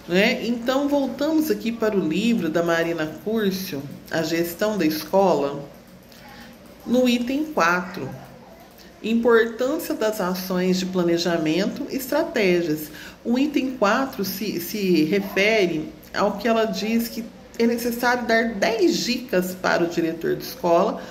né? Então, voltamos aqui para o livro da Marina Curcio, A Gestão da Escola, no item 4. Importância das ações de planejamento e estratégias. O item 4 se refere ao que ela diz que é necessário dar 10 dicas para o diretor de escola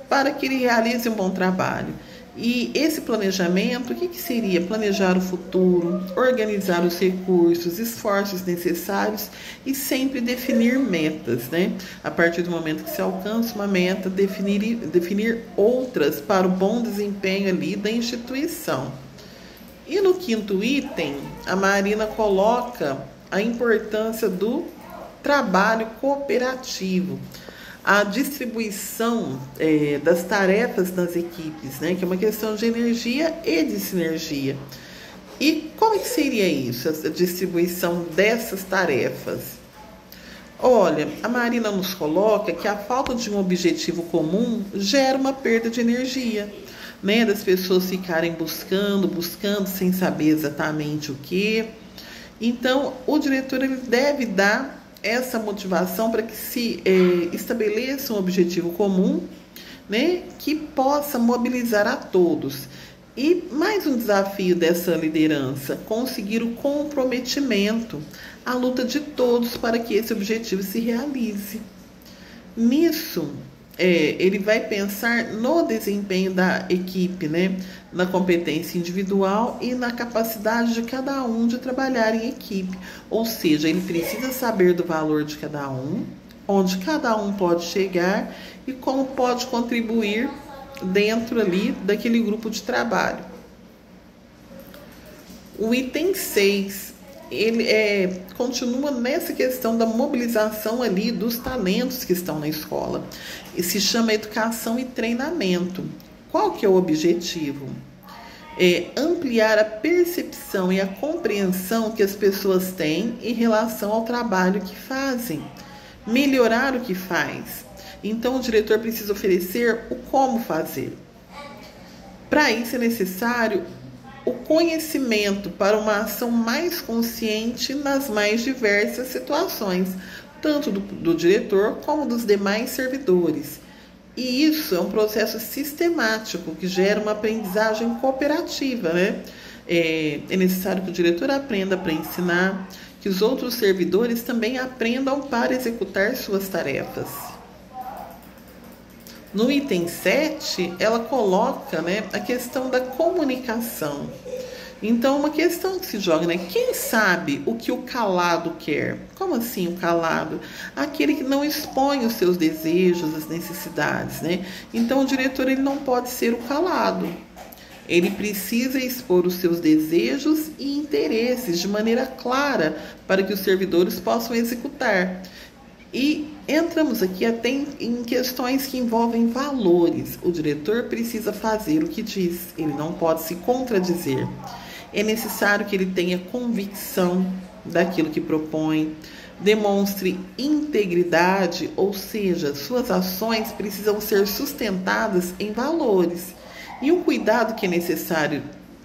para que ele realize um bom trabalho. E esse planejamento, o que seria? Planejar o futuro, organizar os recursos, esforços necessários e sempre definir metas, né? A partir do momento que se alcança uma meta, definir outras para o bom desempenho ali da instituição. E no quinto item, a Marina coloca a importância do trabalho cooperativo, a distribuição das tarefas nas equipes, né, que é uma questão de energia e de sinergia. E como que seria isso, essa distribuição dessas tarefas? Olha, a Marina nos coloca que a falta de um objetivo comum gera uma perda de energia, né, das pessoas ficarem buscando sem saber exatamente o que. Então, o diretor ele deve dar essa motivação para que se estabeleça um objetivo comum, né, que possa mobilizar a todos. E mais um desafio dessa liderança, conseguir o comprometimento, a luta de todos para que esse objetivo se realize. Nisso, ele vai pensar no desempenho da equipe, né? Na competência individual e na capacidade de cada um de trabalhar em equipe. Ou seja, ele precisa saber do valor de cada um, onde cada um pode chegar e como pode contribuir dentro ali daquele grupo de trabalho. O item 6, ele continua nessa questão da mobilização ali dos talentos que estão na escola. E se chama educação e treinamento. Qual que é o objetivo? Ampliar a percepção e a compreensão que as pessoas têm em relação ao trabalho que fazem, melhorar o que faz. Então, o diretor precisa oferecer o como fazer. Para isso é necessário o conhecimento para uma ação mais consciente nas mais diversas situações, tanto do diretor como dos demais servidores. E isso é um processo sistemático que gera uma aprendizagem cooperativa, né? É necessário que o diretor aprenda para ensinar, que os outros servidores também aprendam para executar suas tarefas. No item 7, ela coloca, né, a questão da comunicação. Então, uma questão que se joga, né? Quem sabe o que o calado quer? Como assim o calado? Aquele que não expõe os seus desejos, as necessidades, né? Então, o diretor ele não pode ser o calado. Ele precisa expor os seus desejos e interesses de maneira clara para que os servidores possam executar. E entramos aqui até em questões que envolvem valores. O diretor precisa fazer o que diz, ele não pode se contradizer. É necessário que ele tenha convicção daquilo que propõe, demonstre integridade, ou seja, suas ações precisam ser sustentadas em valores. E o cuidado que é necessário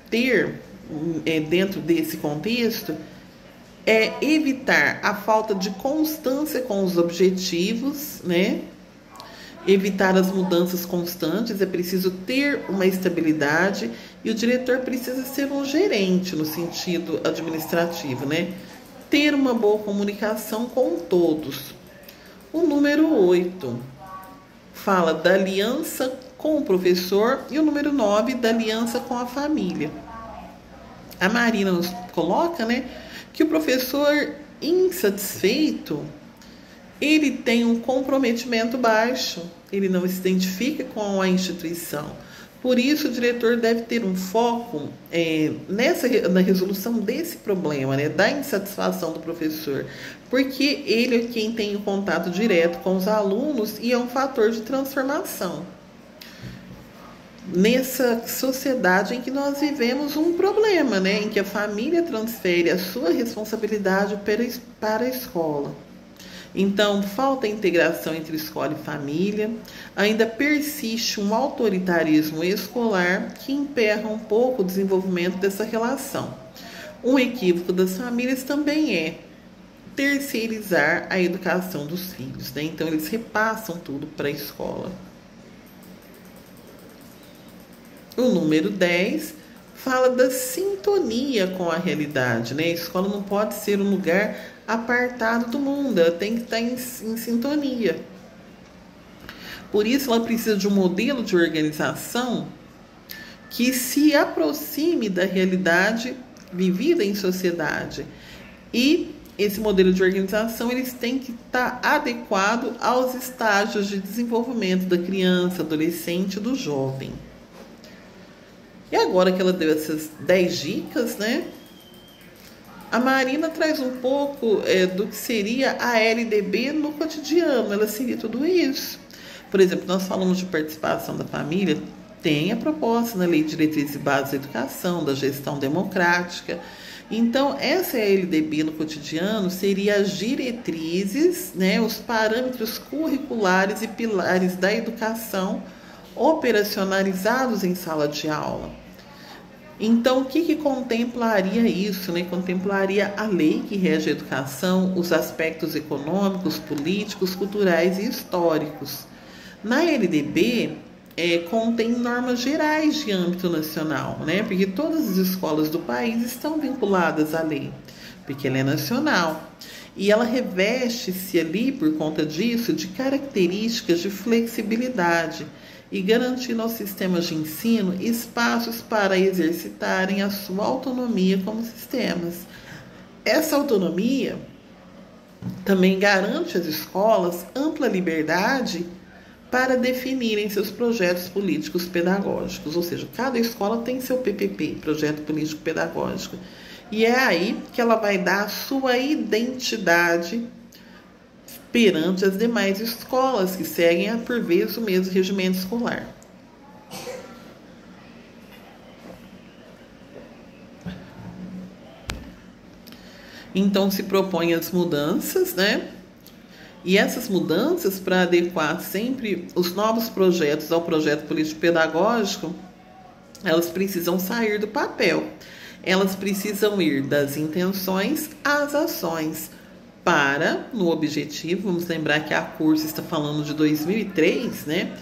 ter dentro desse contexto é evitar a falta de constância com os objetivos, né? Evitar as mudanças constantes, é preciso ter uma estabilidade e o diretor precisa ser um gerente no sentido administrativo, né? Ter uma boa comunicação com todos. O número 8 fala da aliança com o professor e o número 9 da aliança com a família. A Marina nos coloca, né, que o professor insatisfeito, ele tem um comprometimento baixo, ele não se identifica com a instituição. Por isso, o diretor deve ter um foco na resolução desse problema, né, da insatisfação do professor, porque ele é quem tem o contato direto com os alunos e é um fator de transformação. Nessa sociedade em que nós vivemos um problema, né, em que a família transfere a sua responsabilidade para a escola. Então, falta a integração entre escola e família, ainda persiste um autoritarismo escolar que emperra um pouco o desenvolvimento dessa relação. Um equívoco das famílias também é terceirizar a educação dos filhos, né? Então eles repassam tudo para a escola. O número 10 fala da sintonia com a realidade, né? A escola não pode ser um lugar apartado do mundo, ela tem que estar em sintonia. Por isso ela precisa de um modelo de organização que se aproxime da realidade vivida em sociedade. E esse modelo de organização eles tem que estar adequado aos estágios de desenvolvimento da criança, adolescente e do jovem. E agora que ela deu essas 10 dicas, né? A Marina traz um pouco do que seria a LDB no cotidiano. Ela seria tudo isso. Por exemplo, nós falamos de participação da família. Tem a proposta na Lei de Diretrizes e Bases da Educação, da gestão democrática. Então, essa LDB no cotidiano seria as diretrizes, né, os parâmetros curriculares e pilares da educação operacionalizados em sala de aula. Então, o que contemplaria isso, né? Contemplaria a lei que rege a educação, os aspectos econômicos, políticos, culturais e históricos. Na LDB, contém normas gerais de âmbito nacional, né? Porque todas as escolas do país estão vinculadas à lei, porque ela é nacional. E ela reveste-se ali, por conta disso, de características de flexibilidade e garantindo aos sistemas de ensino espaços para exercitarem a sua autonomia como sistemas. Essa autonomia também garante às escolas ampla liberdade para definirem seus projetos políticos pedagógicos, ou seja, cada escola tem seu PPP, projeto político pedagógico, e é aí que ela vai dar a sua identidade perante as demais escolas que seguem, por vezes, o mesmo regimento escolar. Então, se propõe as mudanças, né? E essas mudanças, para adequar sempre os novos projetos ao projeto político-pedagógico, elas precisam sair do papel. Elas precisam ir das intenções às ações. Para, no objetivo, vamos lembrar que a Curso está falando de 2003, né?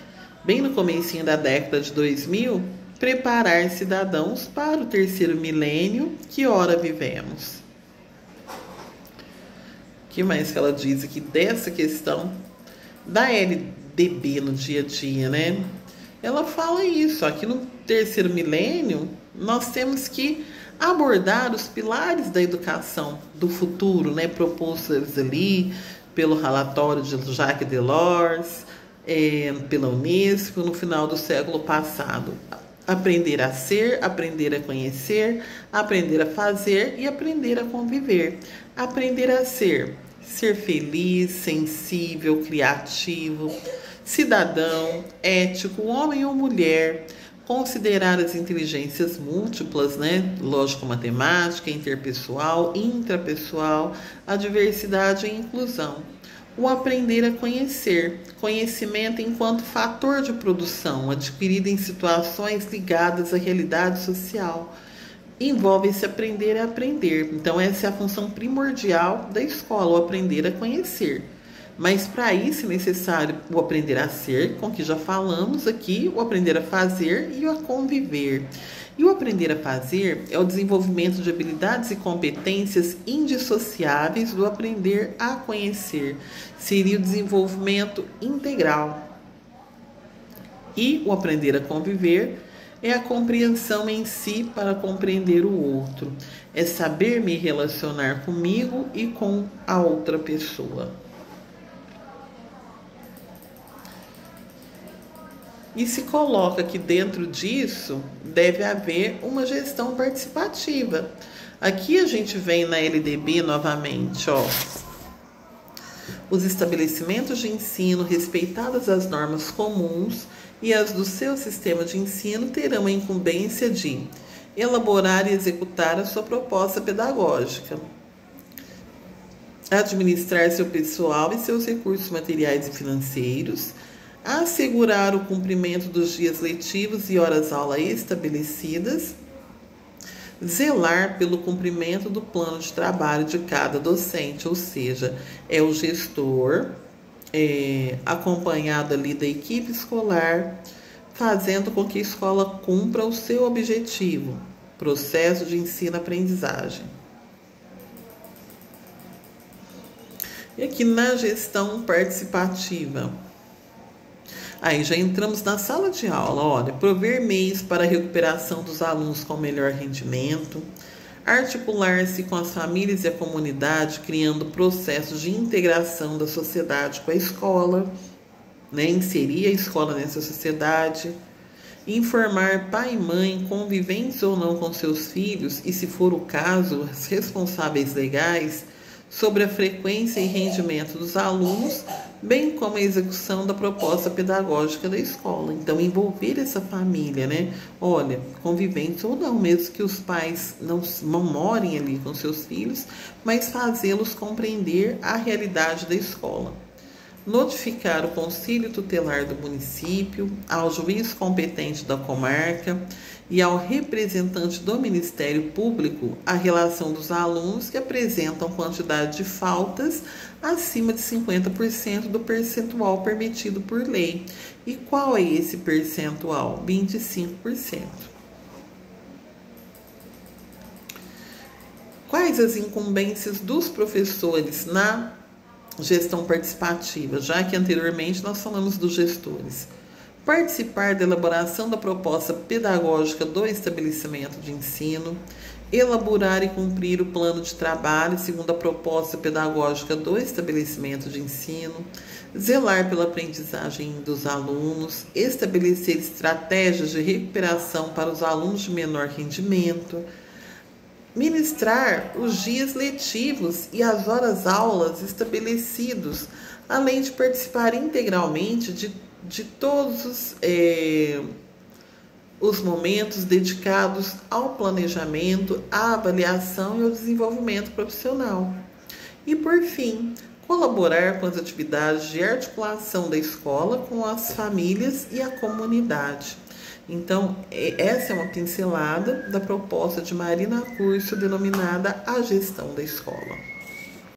Bem no comecinho da década de 2000, preparar cidadãos para o terceiro milênio que ora vivemos. O que mais que ela diz aqui dessa questão da LDB no dia a dia, né? Ela fala isso, aqui no terceiro milênio, nós temos que abordar os pilares da educação do futuro, né, propostos ali pelo relatório de Jacques Delors, pela Unesco, no final do século passado. Aprender a ser, aprender a conhecer, aprender a fazer e aprender a conviver. Aprender a ser feliz, sensível, criativo, cidadão, ético, homem ou mulher, considerar as inteligências múltiplas, né? Lógico-matemática, interpessoal, intrapessoal, a diversidade e a inclusão. O aprender a conhecer, conhecimento enquanto fator de produção, adquirido em situações ligadas à realidade social. Envolve esse aprender a aprender. Então, essa é a função primordial da escola, o aprender a conhecer. Mas para isso é necessário o aprender a ser, com que já falamos aqui, o aprender a fazer e o a conviver. E o aprender a fazer é o desenvolvimento de habilidades e competências indissociáveis do aprender a conhecer. Seria o desenvolvimento integral. E o aprender a conviver é a compreensão em si para compreender o outro. É saber me relacionar comigo e com a outra pessoa. E se coloca que dentro disso deve haver uma gestão participativa. Aqui a gente vem na LDB novamente, ó. Os estabelecimentos de ensino, respeitadas as normas comuns e as do seu sistema de ensino, terão a incumbência de elaborar e executar a sua proposta pedagógica, administrar seu pessoal e seus recursos materiais e financeiros, assegurar o cumprimento dos dias letivos e horas-aula estabelecidas, zelar pelo cumprimento do plano de trabalho de cada docente, ou seja, é o gestor acompanhado ali da equipe escolar, fazendo com que a escola cumpra o seu objetivo, processo de ensino-aprendizagem. E aqui na gestão participativa, aí já entramos na sala de aula, olha, prover meios para a recuperação dos alunos com melhor rendimento, articular-se com as famílias e a comunidade, criando processos de integração da sociedade com a escola, né? Inserir a escola nessa sociedade, informar pai e mãe, conviventes ou não com seus filhos, e se for o caso, os responsáveis legais, sobre a frequência e rendimento dos alunos, bem como a execução da proposta pedagógica da escola. Então, envolver essa família, né? Olha, conviventes ou não, mesmo que os pais não morem ali com seus filhos, mas fazê-los compreender a realidade da escola. Notificar o Conselho Tutelar do município, ao juiz competente da comarca e ao representante do Ministério Público a relação dos alunos que apresentam quantidade de faltas acima de 50% do percentual permitido por lei. E qual é esse percentual? 25%. Quais as incumbências dos professores na gestão participativa, já que anteriormente nós falamos dos gestores? Participar da elaboração da proposta pedagógica do estabelecimento de ensino, elaborar e cumprir o plano de trabalho segundo a proposta pedagógica do estabelecimento de ensino, zelar pela aprendizagem dos alunos, estabelecer estratégias de recuperação para os alunos de menor rendimento, ministrar os dias letivos e as horas-aulas estabelecidos, além de participar integralmente de todos os momentos dedicados ao planejamento, à avaliação e ao desenvolvimento profissional. E, por fim, colaborar com as atividades de articulação da escola com as famílias e a comunidade. Então, essa é uma pincelada da proposta de Marina Curcio, denominada A Gestão da Escola.